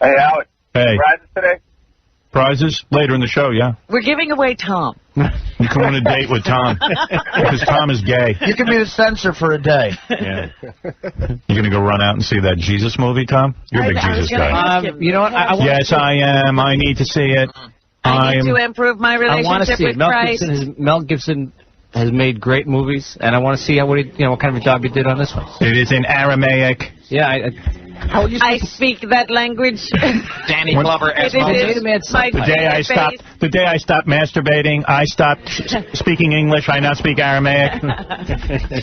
Hey, Howard. Hey. Prizes today? Prizes? Later in the show, yeah. We're giving away Tom. You can win a date with Tom. Because Tom is gay. You can be the censor for a day. Yeah. You going to go run out and see that Jesus movie, Tom? You're a big Jesus guy. You know what? Yes, I am. I need to see it. I need to improve my I want to relationship see with it. Christ. Mel Gibson has made great movies, and I want to see what kind of a job he did on this one. It is in Aramaic. Yeah, I speak that language. Danny Glover as well. The day I stopped masturbating, I stopped speaking English. I now speak Aramaic.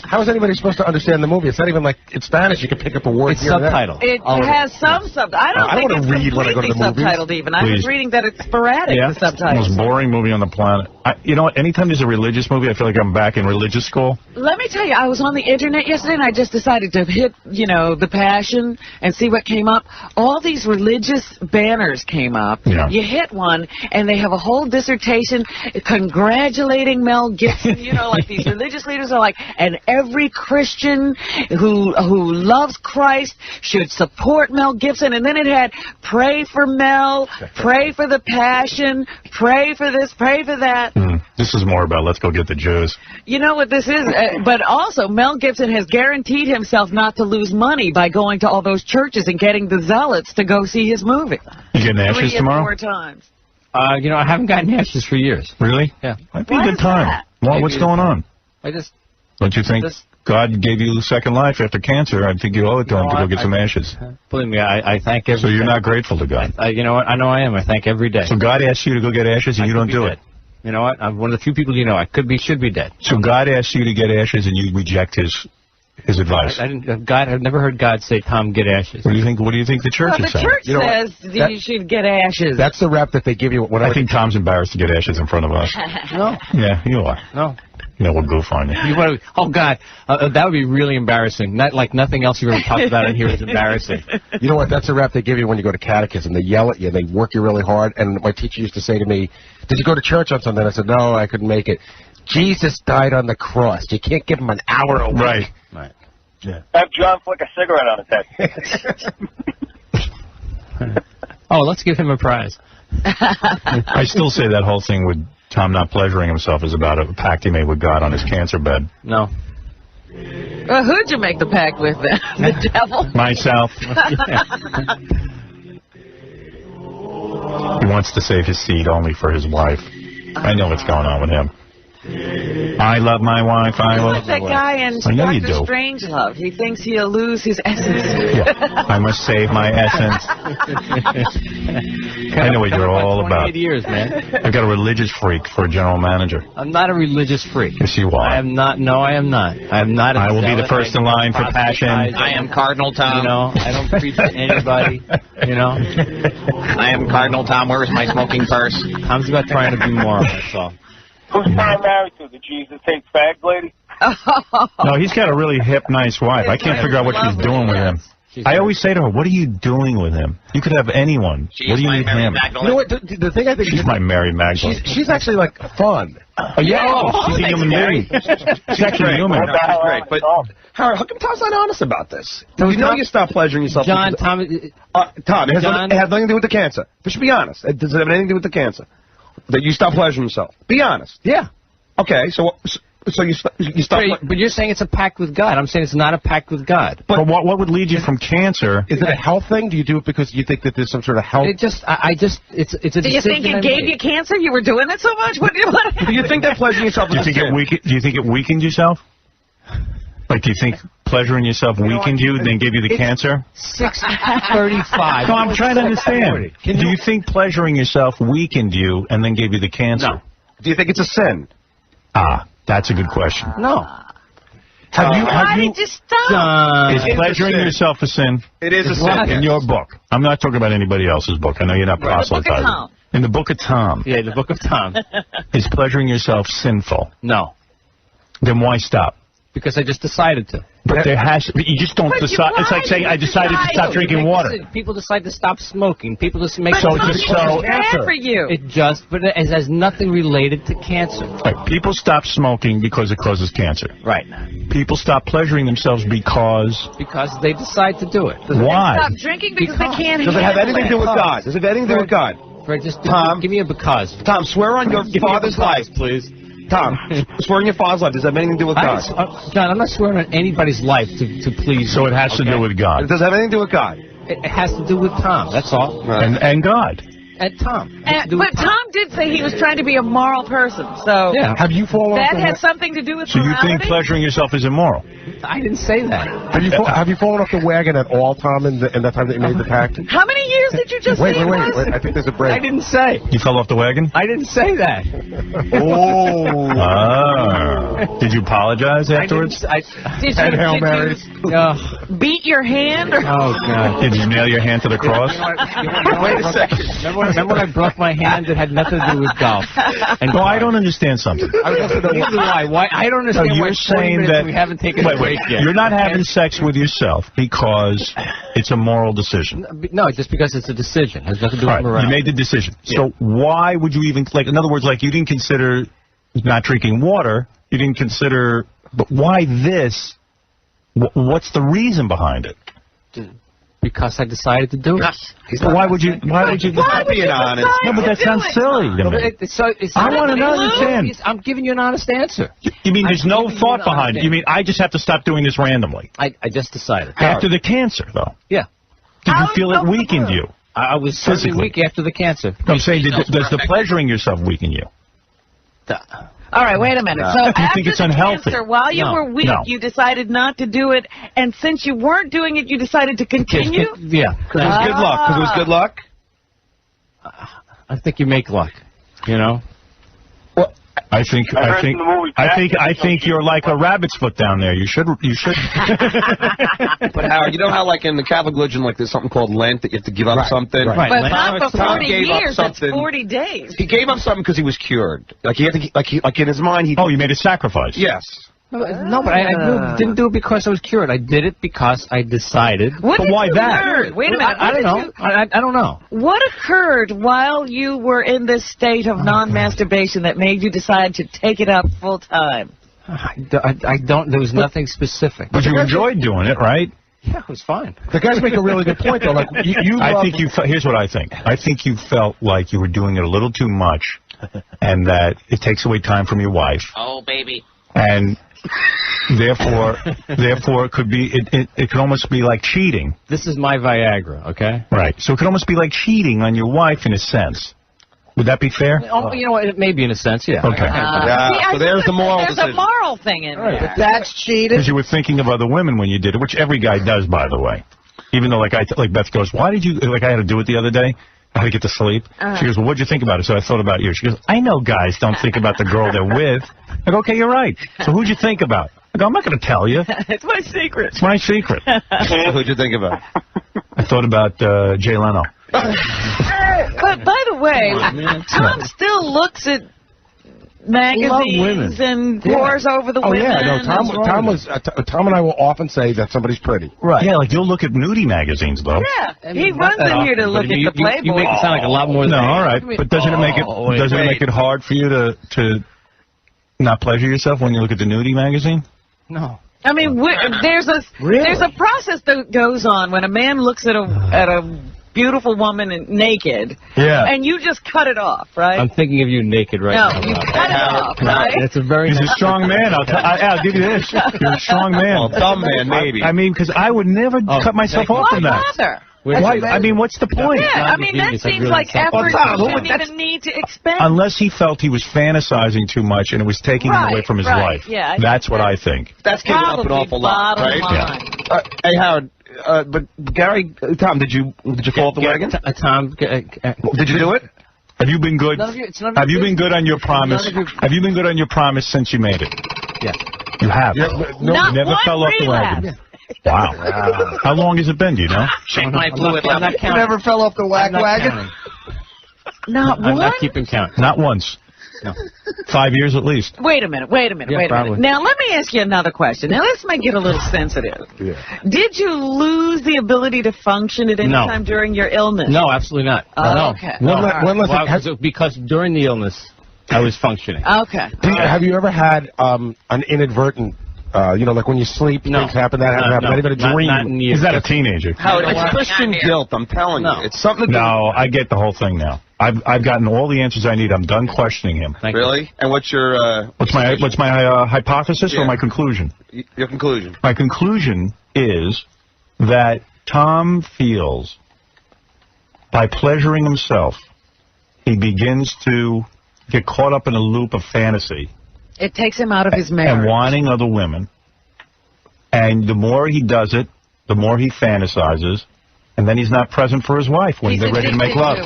How is anybody supposed to understand the movie? It's not even like it's Spanish. You can pick up a word. It's subtitled. It has some subtitles. I don't think it's read when I go to the completely movies. subtitled even. I was reading that it's sporadic, Yeah, the it's the subtitles. most boring movie on the planet. You know what? Anytime there's a religious movie, I feel like I'm back in religious school. Let me tell you, I was on the internet yesterday and I just decided to hit, the Passion and see what came up. All these religious banners came up. Yeah. You hit one and they have a whole dissertation congratulating Mel Gibson. Like these religious leaders are like, and every Christian who loves Christ should support Mel Gibson. And then it had pray for Mel, pray for the Passion, pray for this, pray for that. This is more about let's go get the Jews. You know what this is? But also, Mel Gibson has guaranteed himself not to lose money by going to all those churches and getting the zealots to go see his movie. You getting ashes 3 tomorrow? and 4 times. I haven't gotten ashes for years. Really? Yeah. Might be a good time. What's going on? Don't you think God gave you a second life after cancer? I think you owe it to him to go get some ashes. Believe me, I thank every So you're not grateful to God? you know what? I know I am. I thank every day. So God asks you to go get ashes and you don't do it? You know what? I'm one of the few people I should be dead. So God asks you to get ashes and you reject his advice? I've never heard God say, Tom, get ashes. What do you think the church is saying? The church says you should get ashes. That's the rap that they give you. I think Tom's embarrassed to get ashes in front of us. No. Yeah, you are. No. We'll goof on you. Oh, God. That would be really embarrassing. Not like nothing else you've ever talked about in here is embarrassing. You know what? That's the rap they give you when you go to catechism. They yell at you. They work you really hard. And my teacher used to say to me, did you go to church on Sunday? I said, no, I couldn't make it. Jesus died on the cross. You can't give him an hour a week. Right. Yeah. Have John flick a cigarette on his head. Oh, let's give him a prize. I still say that whole thing with Tom not pleasuring himself is about a pact he made with God on his cancer bed. No. Well, who'd you make the pact with then? The devil? Myself. He wants to save his seed only for his wife. I know what's going on with him. I love my wife. I love that guy in I know you Dr. do. Strangelove. He thinks he'll lose his essence. Yeah. I must save my essence. I know what you're all about. 28 years, man. I've got a religious freak for a general manager. I'm not a religious freak. Yes, you are. I am not. No, I am not. I am not. I will be the first in line for passion. I am Cardinal Tom. I don't preach to anybody. I am Cardinal Tom. Where's my smoking purse? Tom's about trying to be moral. That's all. Who's Tom married to? The Jesus Takes Fags lady? No, he's got a really hip, nice wife. I can't figure out what she's doing with him. I always say to her, what are you doing with him? You could have anyone. What do you need him? You know what? The thing I think She's my Mary Magdalene. She's actually like fun. She's a human being. She's actually human. That's great. But Howard, how come Tom's not honest about this? You stop pleasuring yourself. John, Tom, it has nothing to do with the cancer. But you be honest. Does it have anything to do with the cancer? That you stop pleasuring yourself. Be honest. Yeah. Okay, so you stop. But you're saying it's a pact with God. I'm saying it's not a pact with God. But what would lead you from cancer? Is it a health thing? Do you do it because you think that there's some sort of health? It's a decision. Do you think it gave you cancer? You were doing it so much? What do you want? Do you think that pleasuring yourself Do you think it weakened yourself? Like, do you think pleasuring yourself weakened you, then gave you the cancer? 6:35. No, I'm trying to understand. Do you think pleasuring yourself weakened you and then gave you the cancer? No. Do you think it's a sin? That's a good question. No. Why did you stop? Is pleasuring yourself a sin? It is a sin. In your book. I'm not talking about anybody else's book. I know you're not proselytizing. In the Book of Tom. Yeah, the Book of Tom. Is pleasuring yourself sinful? No. Then why stop? Because I just decided to. But there has to be, you just don't decide. It's like saying I decided to stop drinking water. Listen, people decide to stop smoking. People just make But it's bad for you. But it has nothing related to cancer. Right. People stop smoking because it causes cancer. Right. People stop pleasuring themselves because they decide to do it. Why? Stop drinking because they can't Does it have anything to do with it. God? Does it have anything to do with God? Right, just Tom, give me a because. Tom, swear on your father's life, please. Tom, swear on your father's life. Does it have anything to do with God? John, I'm not swearing on anybody's life to please. So it has to do with God. Does it have anything to do with God? It has to do with Tom. That's all. And God. And Tom. But Tom did say he was trying to be a moral person, so Yeah. Have you fallen that off has something to do with So you morality? think pleasuring yourself is immoral? I didn't say that. Have you fallen off the wagon at all, Tom, in that time that you made the pact? How many years did you just say it was? Wait. I think there's a break. I didn't say. You fell off the wagon? I didn't say that. Did you apologize afterwards? Did And Hail you Marys. beat your hand? Or? Oh, God. Did you nail your hand to the cross? Wait a second. Remember when I broke my hand? It had nothing to do with golf. And No, I don't understand something. Neither do I. Why? I don't So understand why you're 40 saying minutes that we haven't taken a break yet. You're not having sex with yourself because it's a moral decision. No, just because it's a decision. It has nothing to do All with right, morality. you made the decision. So why would you even, like, in other words, like, you didn't consider not drinking water, you didn't consider, but why this? What's the reason behind it? Because I decided to do it. But why would you being honest? No, but that sounds silly to me. I want to understand. I'm giving you an honest answer. You mean there's no thought behind it? You mean I just have to stop doing this randomly? I just decided. After the cancer, though? Yeah. Did you feel it weakened you? I was certainly Physically. weak after the cancer. No, I'm saying, does the pleasuring yourself weaken you? All right, wait a minute. So Do you after think it's the unhealthy? cancer, while you No. were weak, No. you decided not to do it, and since you weren't doing it, you decided to continue? Yeah. Because it was good luck. Because it was good luck? I think you make luck. You know? I think you're like a rabbit's foot down there. You should. But Howard, you know how, like, in the Catholic religion, like, there's something called Lent that you have to give up something? Right. But not for Tom 40 gave up years, that's something. 40 days. He gave up something because he was cured. Like, he had to, like in his mind, he... Oh, you made a sacrifice. Yes. No, but I didn't do it because I was cured. I did it because I decided. What But did why you that? learn? Wait a minute. I don't know. I don't know. What occurred while you were in this state of non-masturbation that made you decide to take it up full time? I don't. There was nothing specific. But you enjoyed doing it, right? Yeah, it was fine. The guys make a really good point, though. Like, Here's what I think. I think you felt like you were doing it a little too much, and that it takes away time from your wife. Oh, baby. And therefore, it could be. It could almost be like cheating. This is my Viagra, okay? Right. So it could almost be like cheating on your wife in a sense. Would that be fair? Oh, you know what? It may be in a sense, yeah. Okay. So there's the moral There's decision. a moral thing in there. That's cheating. Because you were thinking of other women when you did it, which every guy does, by the way. Even though, like Beth goes, why did you? Like I had to do it the other day. I had to get to sleep. She goes, well, what'd you think about it? So I thought about you. She goes, I know guys don't think about the girl they're with. I go, okay, you're right. So who'd you think about? I go, I'm not going to tell you. It's my secret. It's my secret. Who'd you think about? I thought about Jay Leno. But by the way, Tom still looks at magazines and pores over the Oh women. yeah, no. Tom and I will often say that somebody's pretty. Right. Yeah, like you'll look at nudie magazines, though. Yeah, he runs in here to look at the Playboy. You make it sound like a lot more than No, all right. But doesn't it make it hard for you to not pleasure yourself when you look at the nudie magazine? No. I mean, there's a process that goes on when a man looks at a beautiful woman naked, and you just cut it off, right? I'm thinking of you naked right now. No, you cut it off, right? It's a very. He's a strong man. I'll give you this. You're a strong man. Well, dumb man, maybe. I mean, because I would never cut myself off Why from that. bother? Why? I mean, what's the point? Yeah, I mean, that seems like effort you shouldn't even need to expend. Unless he felt he was fantasizing too much and it was taking him away from his wife. Yeah, that's what I think. That's giving up an awful lot, right? Yeah. Hey, Howard. But Gary, Tom, did you fall off the wagon? Tom, did you do it? Have you been good? Have you been good on your promise? Have you been good on your promise since you made it? Yeah. You have. Not never one fell off the relapse. wagon. Wow. How long has it been? Do you know? Check my fluid level. You never fell off the wagon? Not I'm one? not keeping count. Not once. No. 5 years at least. Wait a minute. Probably. Now, let me ask you another question. Now, let's make it a little sensitive. Did you lose the ability to function at any time during your illness? No, absolutely not. No. Okay. Because during the illness, I was functioning. Okay. Have you ever had an inadvertent, like when you sleep, things happen, that hasn't happened, not even a dream? Not in years. Is that a teenager? Howard, it's Christian guilt, I'm telling you. It's something to do. No, I get the whole thing now. I've gotten all the answers I need. I'm done questioning him. Really? And what's your... What's my hypothesis or my conclusion? Your conclusion. My conclusion is that Tom feels by pleasuring himself, he begins to get caught up in a loop of fantasy. It takes him out of his marriage. And wanting other women. And the more he does it, the more he fantasizes. And then he's not present for his wife when they're ready to make love.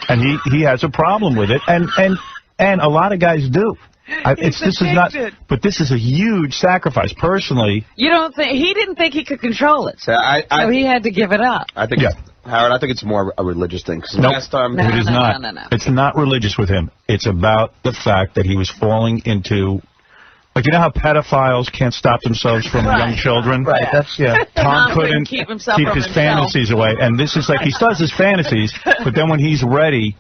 And he has a problem with it. And a lot of guys do. This is a huge sacrifice. Personally, you don't think he didn't think he could control it, so he had to give it up. I think, Howard, I think it's more a religious thing. Last time, it is not. No. It's not religious with him. It's about the fact that he was falling into. Like, you know how pedophiles can't stop themselves from young children? Right, Tom couldn't keep his fantasies away. And this is like, he does his fantasies, but then when he's ready,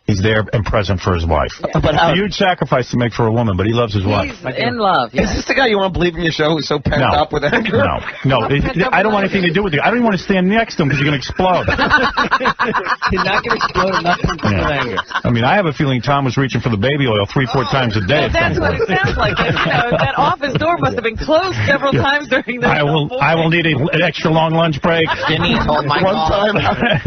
he's there and present for his wife. But it's a huge sacrifice to make for a woman, but he loves his wife. He's in love. Is this the guy you want to believe in your show who's so pent up with anger? No. I don't want anything to do with you. I don't even want to stand next to him because you're going to explode. He's not going to explode. Nothing with anger. I mean, I have a feeling Tom was reaching for the baby oil 3-4 times a day. That's what it sounds like. That office door must have been closed several times during the I will need an extra long lunch break. Denise, hold my call.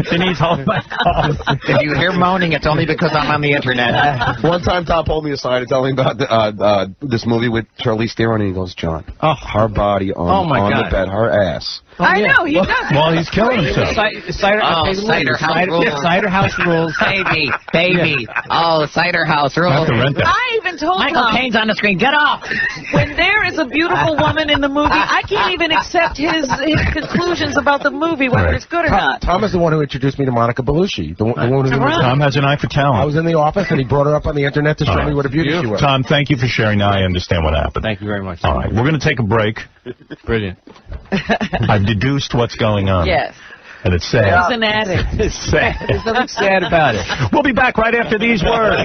Denise, hold my call. If you hear moaning, it's only because I'm on the internet. One time, Tom pulled me aside to tell me about this movie with Charlize Theron, and he goes, "John, her body on the bed, her ass." I know, he does. Well, he's killing himself. Cider House rules. Baby. Oh, Cider House rules. I even told Michael Caine's on the screen. Get off. When there is a beautiful woman in the movie, I can't even accept his conclusions about the movie, whether it's good or not. Tom is the one who introduced me to Monica Bellucci. The one who Tom has an eye for talent. I was in the office, and he brought her up on the internet to show me what a beauty she was. Tom, thank you for sharing. Now I understand what happened. Thank you very much. All right, we're going to take a break. Brilliant. I've deduced what's going on. Yes. And it's sad. He's an addict. It's sad. There's nothing sad about it. We'll be back right after these words.